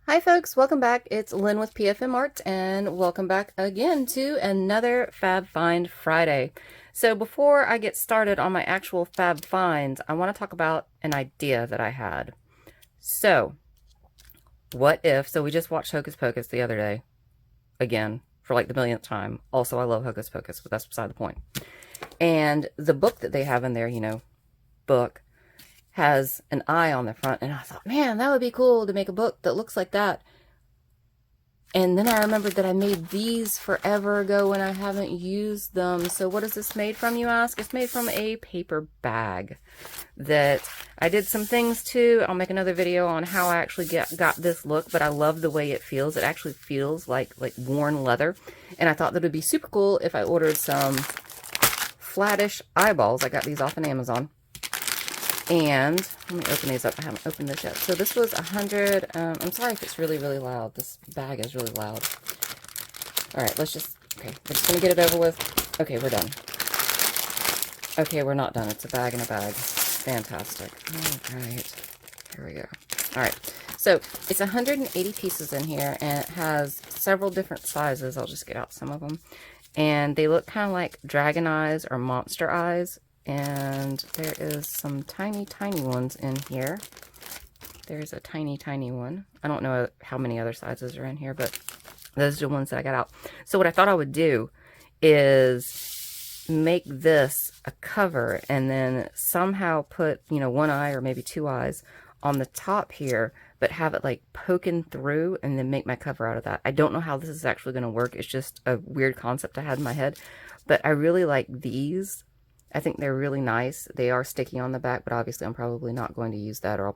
Hi folks, welcome back. It's Lynn with PFM Art and welcome back again to another Fab Find Friday. So before I get started on my actual Fab Finds, I want to talk about an idea that I had. So what if, so we just watched Hocus Pocus the other day, again, for like the millionth time. Also, I love Hocus Pocus, but that's beside the point. And the book that they have in there, book, has an eye on the front, and I thought, man, that would be cool to make a book that looks like that. And then I remembered that I made these forever ago and I haven't used them. So what is this made from, you ask? It's made from a paper bag that I did some things to. I'll make another video on how I actually got this look, but I love the way it feels. It actually feels like worn leather. And I thought that it would be super cool if I ordered some flattish eyeballs. I got these off on Amazon. And let me open these up. I haven't opened this yet. So this was 100. I'm sorry if it's really, really loud. This bag is really loud. All right, let's just, okay, we're just going to get it over with. Okay, we're done. Okay, we're not done. It's a bag in a bag. Fantastic. All right, here we go. All right, so it's 180 pieces in here, and it has several different sizes. I'll just get out some of them. And they look kind of like dragon eyes or monster eyes. And there is some tiny, tiny ones in here. There's a tiny, tiny one. I don't know how many other sizes are in here, but those are the ones that I got out. So what I thought I would do is make this a cover and then somehow put, one eye or maybe two eyes on the top here, but have it like poking through and then make my cover out of that. I don't know how this is actually going to work. It's just a weird concept I had in my head, but I really like these. I think they're really nice. They are sticky on the back, but obviously I'm probably not going to use that, or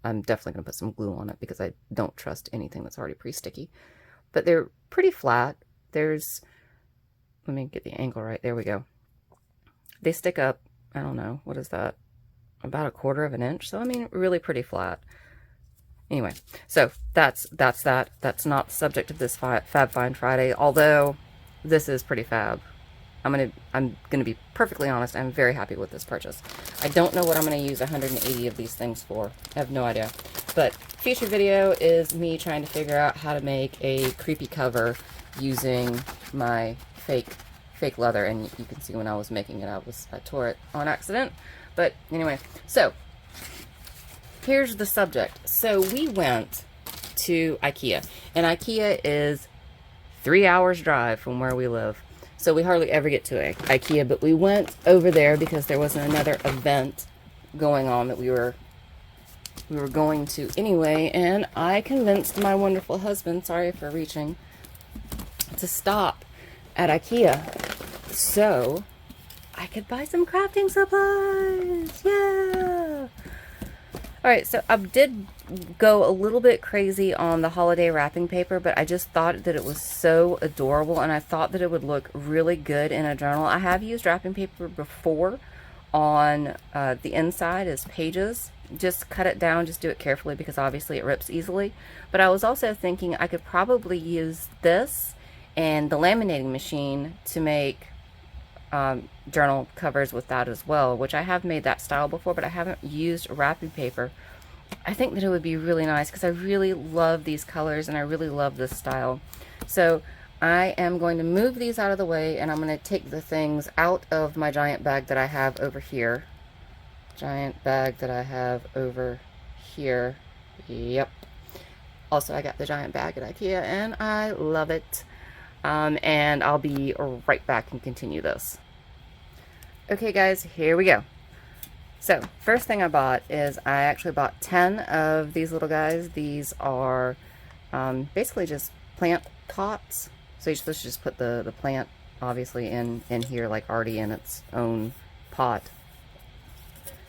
I'm definitely going to put some glue on it because I don't trust anything that's already pre-sticky. But they're pretty flat. Let me get the angle right. There we go. They stick up, I don't know, what is that? About 1/4 of an inch. So, I mean, really pretty flat. Anyway, so that's that. That's not the subject of this Fab Find Friday, although this is pretty fab. I'm gonna be perfectly honest, I'm very happy with this purchase. I don't know what I'm gonna use 180 of these things for. I have no idea. But feature video is me trying to figure out how to make a creepy cover using my fake leather. And you can see when I was making it, I tore it on accident. But anyway, so here's the subject. So we went to IKEA, and IKEA is 3 hours drive from where we live. So we hardly ever get to IKEA, but we went over there because there was another event going on that we were going to anyway, and I convinced my wonderful husband, sorry for reaching, to stop at IKEA so I could buy some crafting supplies. Yeah! Alright, so I did go a little bit crazy on the holiday wrapping paper, but I just thought that it was so adorable, and I thought that it would look really good in a journal. I have used wrapping paper before on the inside as pages. Just cut it down, just do it carefully because obviously it rips easily. But I was also thinking I could probably use this and the laminating machine to make journal covers with that as well, which I have made that style before, but I haven't used wrapping paper. I think that it would be really nice because I really love these colors and I really love this style. So I am going to move these out of the way, and I'm going to take the things out of my giant bag that I have over here. Giant bag that I have over here. Yep. Also, I got the giant bag at IKEA and I love it. And I'll be right back and continue this. Okay guys, here we go. So, first thing I bought is I actually bought 10 of these little guys. These are basically just plant pots. So you're supposed to just put the plant obviously in here, like already in its own pot.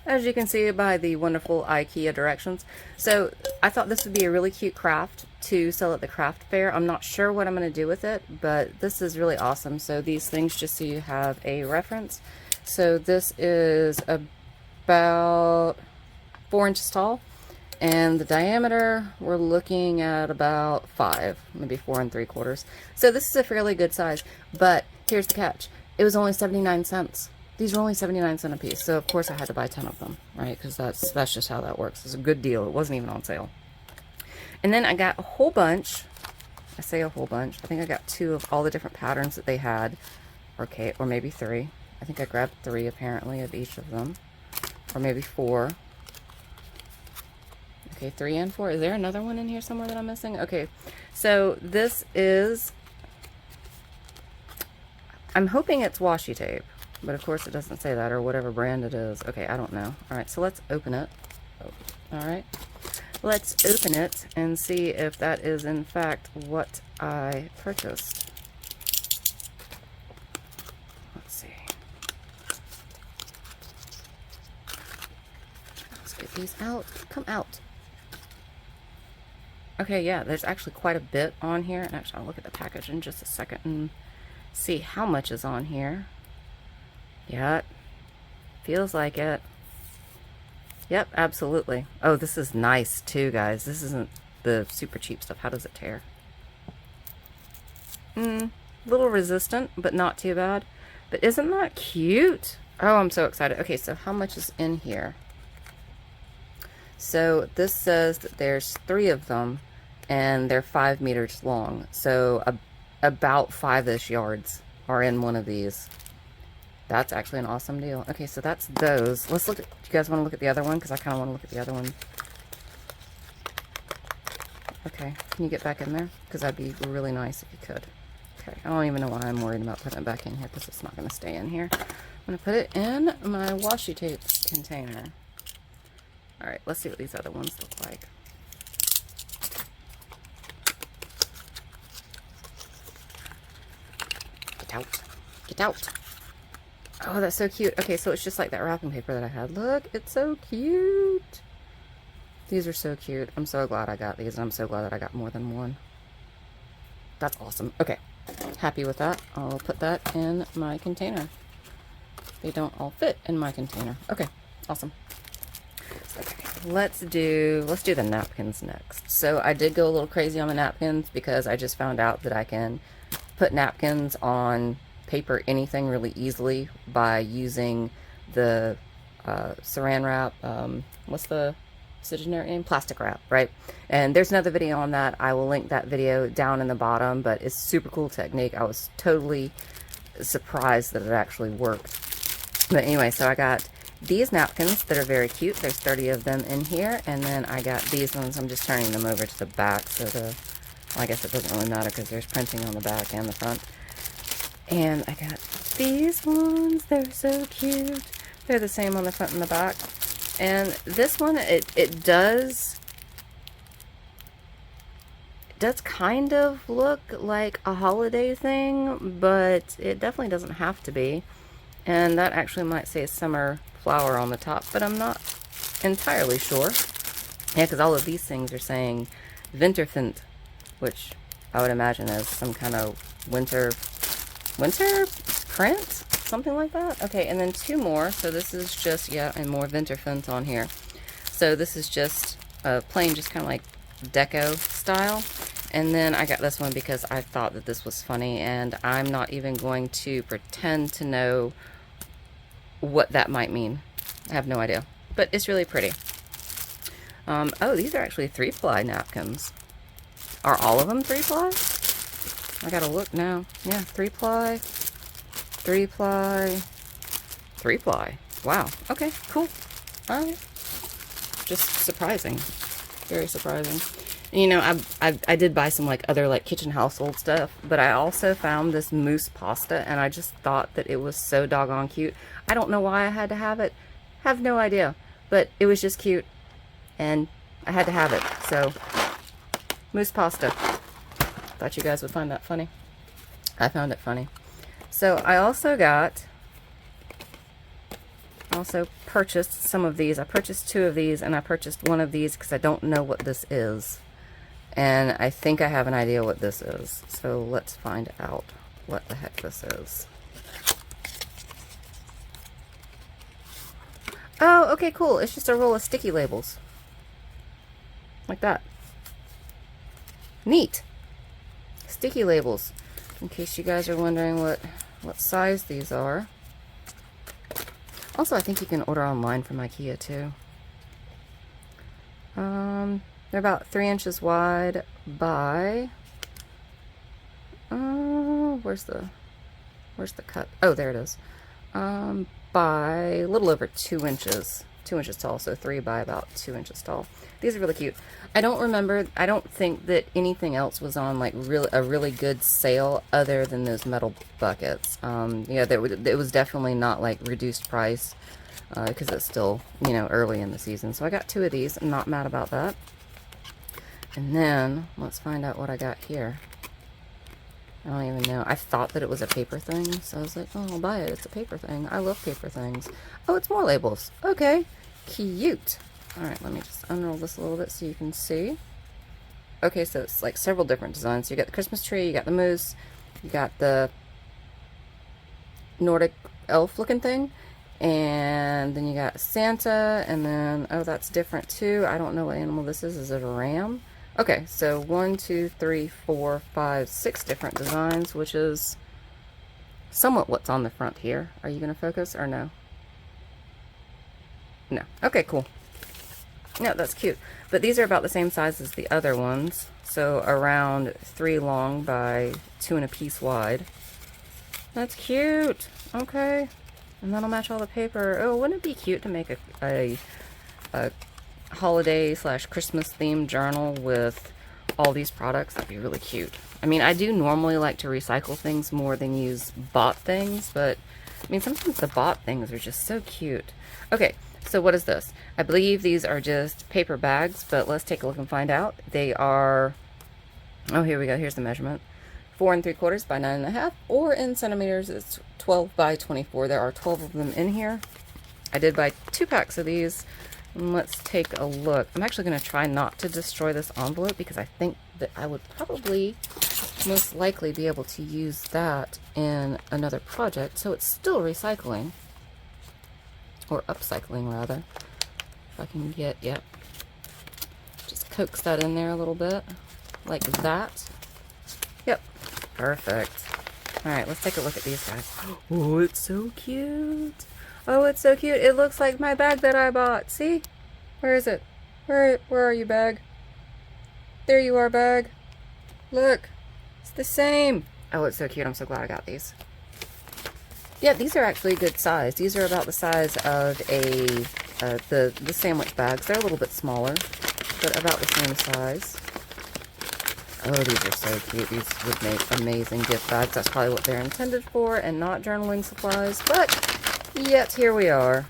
As you can see by the wonderful IKEA directions. So I thought this would be a really cute craft to sell at the craft fair. I'm not sure what I'm going to do with it, but this is really awesome. So these things, just so you have a reference. So this is about 4 inches tall, and the diameter we're looking at about 5, maybe 4 3/4. So this is a fairly good size, but here's the catch. It was only 79 cents. These were only 79 cents a piece, so of course I had to buy 10 of them, right? Because that's just how that works. It's a good deal. It wasn't even on sale. And then I got a whole bunch. I say a whole bunch. I think I got 2 of all the different patterns that they had. Okay, or maybe 3. I think I grabbed 3 apparently of each of them. Or maybe 4. Okay, 3 and 4. Is there another one in here somewhere that I'm missing? Okay, so this is, I'm hoping it's washi tape, but of course it doesn't say that, or whatever brand it is. Okay, I don't know. All right, so let's open it. All right, let's open it and see if that is in fact what I purchased. Let's see. Let's get these out. Come out. Okay, yeah, there's actually quite a bit on here. And actually, I'll look at the package in just a second and see how much is on here. Yeah, feels like it. Yep, absolutely. Oh, this is nice too, guys. This isn't the super cheap stuff. How does it tear? Little resistant, but not too bad. But isn't that cute? Oh, I'm so excited. Okay, so how much is in here? So this says that there's 3 of them, and they're 5 meters long. So about 5-ish yards are in one of these. That's actually an awesome deal. Okay, so that's those. Let's look at, do you guys want to look at the other one? Because I kind of want to look at the other one. Okay, can you get back in there? Because that'd be really nice if you could. Okay, I don't even know why I'm worried about putting it back in here, because it's not going to stay in here. I'm going to put it in my washi tape container. Alright, let's see what these other ones look like. Get out. Get out. Oh, that's so cute. Okay, so it's just like that wrapping paper that I had. Look, it's so cute. These are so cute. I'm so glad I got these, and I'm so glad that I got more than one. That's awesome. Okay, happy with that. I'll put that in my container. They don't all fit in my container. Okay, awesome. Okay, let's do the napkins next. So I did go a little crazy on the napkins because I just found out that I can put napkins on paper anything really easily by using the saran wrap. What's the generic name? Plastic wrap, right? And there's another video on that. I will link that video down in the bottom, but it's a super cool technique. I was totally surprised that it actually worked. But anyway, so I got these napkins that are very cute. There's 30 of them in here. And then I got these ones. I'm just turning them over to the back. So well, I guess it doesn't really matter because there's printing on the back and the front. And I got these ones. They're so cute. They're the same on the front and the back. And this one, it does kind of look like a holiday thing, but it definitely doesn't have to be. And that actually might say summer flower on the top, but I'm not entirely sure. Yeah, because all of these things are saying Winterfint, which I would imagine is some kind of winter print, something like that. Okay, and then 2 more. So this is just, yeah, and more Winterfint on here. So this is just plain, just kind of like deco style. And then I got this one because I thought that this was funny, and I'm not even going to pretend to know what that might mean. I have no idea, but it's really pretty. Oh, these are actually 3-ply napkins. Are all of them 3-ply? I gotta look now. Yeah, 3-ply, 3-ply, 3-ply. Wow. Okay, cool. All right. Just surprising. Very surprising. And, you know, I did buy some like other like kitchen household stuff, but I also found this mousse pasta, and I just thought that it was so doggone cute. I don't know why I had to have it. Have no idea, but it was just cute, and I had to have it. So, mousse pasta. Thought you guys would find that funny. I found it funny. So I also purchased some of these. I purchased 2 of these, and I purchased 1 of these because I don't know what this is. And I think I have an idea what this is. So let's find out what the heck this is. Oh, okay, cool. It's just a roll of sticky labels. Like that. Neat. Sticky labels. In case you guys are wondering what size these are. Also, I think you can order online from IKEA too. They're about 3 inches wide by, where's the cut? Oh, there it is. By a little over 2 inches. 2 inches tall, so 3 by about 2 inches tall. These are really cute. I don't think that anything else was on like a really good sale other than those metal buckets. Yeah, it was definitely not like reduced price because it's still, you know, early in the season. So I got 2 of these. I'm not mad about that. And then let's find out what I got here. I don't even know. I thought that it was a paper thing, so I was like, oh, I'll buy it. It's a paper thing. I love paper things. Oh, it's more labels. Okay. Cute. Alright, let me just unroll this a little bit so you can see. Okay, so it's like several different designs. You got the Christmas tree, you got the moose, you got the Nordic elf looking thing, and then you got Santa, and then, oh, that's different too. I don't know what animal this is. Is it a ram? Okay, so 1, 2, 3, 4, 5, 6 different designs, which is somewhat what's on the front here. Are you going to focus or no? No. Okay, cool. No, that's cute. But these are about the same size as the other ones. So around 3 long by 2 and a piece wide. That's cute. Okay. And that'll match all the paper. Oh, wouldn't it be cute to make a holiday / Christmas themed journal with all these products? That'd be really cute. I mean, I do normally like to recycle things more than use bought things, but I mean, sometimes the bought things are just so cute. Okay, so what is this? I believe these are just paper bags, but let's take a look and find out. They are, oh, here we go. Here's the measurement. 4 3/4 by 9.5, or in centimeters, it's 12 by 24. There are 12 of them in here. I did buy 2 packs of these. And let's take a look. I'm actually going to try not to destroy this envelope because I think that I would probably most likely be able to use that in another project. So it's still recycling, or upcycling rather. If I can get, yep. Just coax that in there a little bit, like that. Yep, perfect. All right, let's take a look at these guys. Oh, it's so cute. Oh, it's so cute. It looks like my bag that I bought. See? Where is it? Where are you, bag? There you are, bag. Look. It's the same. Oh, it's so cute. I'm so glad I got these. Yeah, these are actually a good size. These are about the size of the sandwich bags. They're a little bit smaller, but about the same size. Oh, these are so cute. These would make amazing gift bags. That's probably what they're intended for and not journaling supplies, but yet here we are.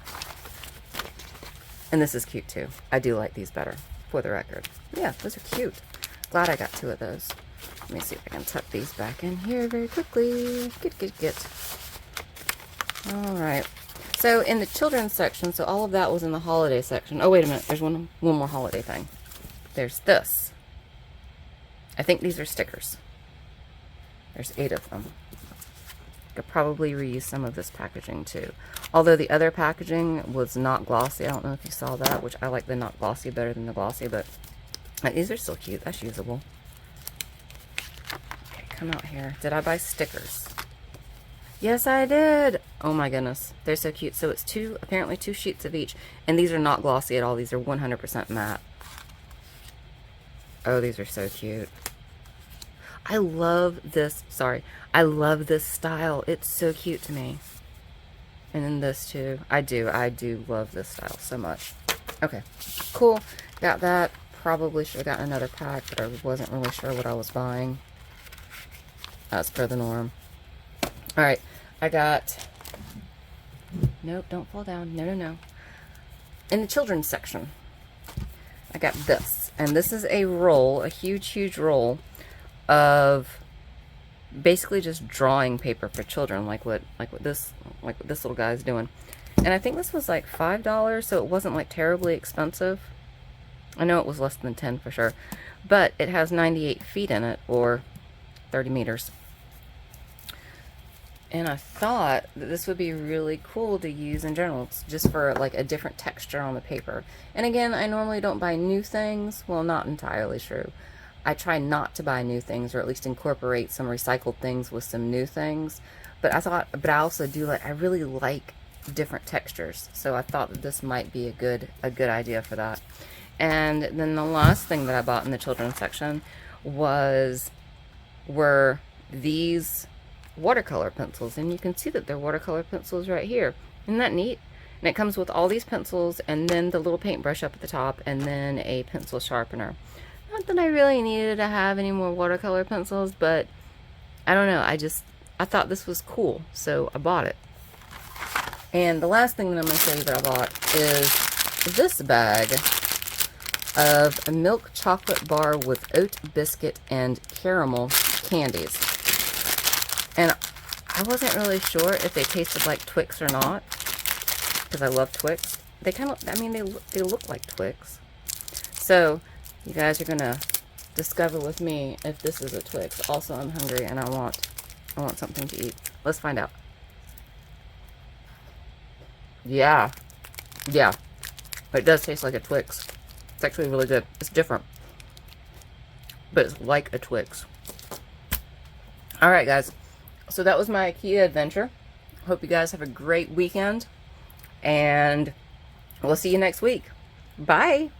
And this is cute too. I do like these better, for the record. Yeah, those are cute. Glad I got 2 of those. Let me see if I can tuck these back in here very quickly. Get. Alright. So in the children's section, so all of that was in the holiday section. Oh, wait a minute. There's one more holiday thing. There's this. I think these are stickers. There's 8 of them. Could probably reuse some of this packaging too. Although the other packaging was not glossy. I don't know if you saw that, which I like the not glossy better than the glossy, but these are still cute. That's usable. Okay, come out here. Did I buy stickers? Yes, I did. Oh my goodness. They're so cute. So it's apparently 2 sheets of each. And these are not glossy at all. These are 100% matte. Oh, these are so cute. I love this, I love this style. It's so cute to me. And then this too. I do love this style so much. Okay, cool. Got that. Probably should have gotten another pack, but I wasn't really sure what I was buying. As per the norm. Alright, I got... Nope, don't fall down. No. In the children's section, I got this. And this is a roll, a huge roll of basically just drawing paper for children, like what this little guy's doing. And I think this was like $5, so it wasn't like terribly expensive. I know it was less than 10 for sure, but it has 98 feet in it, or 30 meters. And I thought that this would be really cool to use in journals, just for like a different texture on the paper. And again, I normally don't buy new things. Well, not entirely true. I try not to buy new things, or at least incorporate some recycled things with some new things. But I also do I really like different textures. So I thought that this might be a good idea for that. And then the last thing that I bought in the children's section were these watercolor pencils, and you can see that they're watercolor pencils right here. Isn't that neat? And it comes with all these pencils and then the little paintbrush up at the top and then a pencil sharpener. Not that I really needed to have any more watercolor pencils, but I don't know, I thought this was cool, so I bought it. And the last thing that I'm going to show you that I bought is this bag of a milk chocolate bar with oat biscuit and caramel candies. And I wasn't really sure if they tasted like Twix or not, because I love Twix. They kind of, I mean, they look like Twix. So you guys are gonna discover with me if this is a Twix. Also, I'm hungry and I want something to eat. Let's find out. Yeah, it does taste like a Twix. It's actually really good. It's different, but it's like a Twix. All right, guys. So that was my IKEA adventure. Hope you guys have a great weekend, and we'll see you next week. Bye.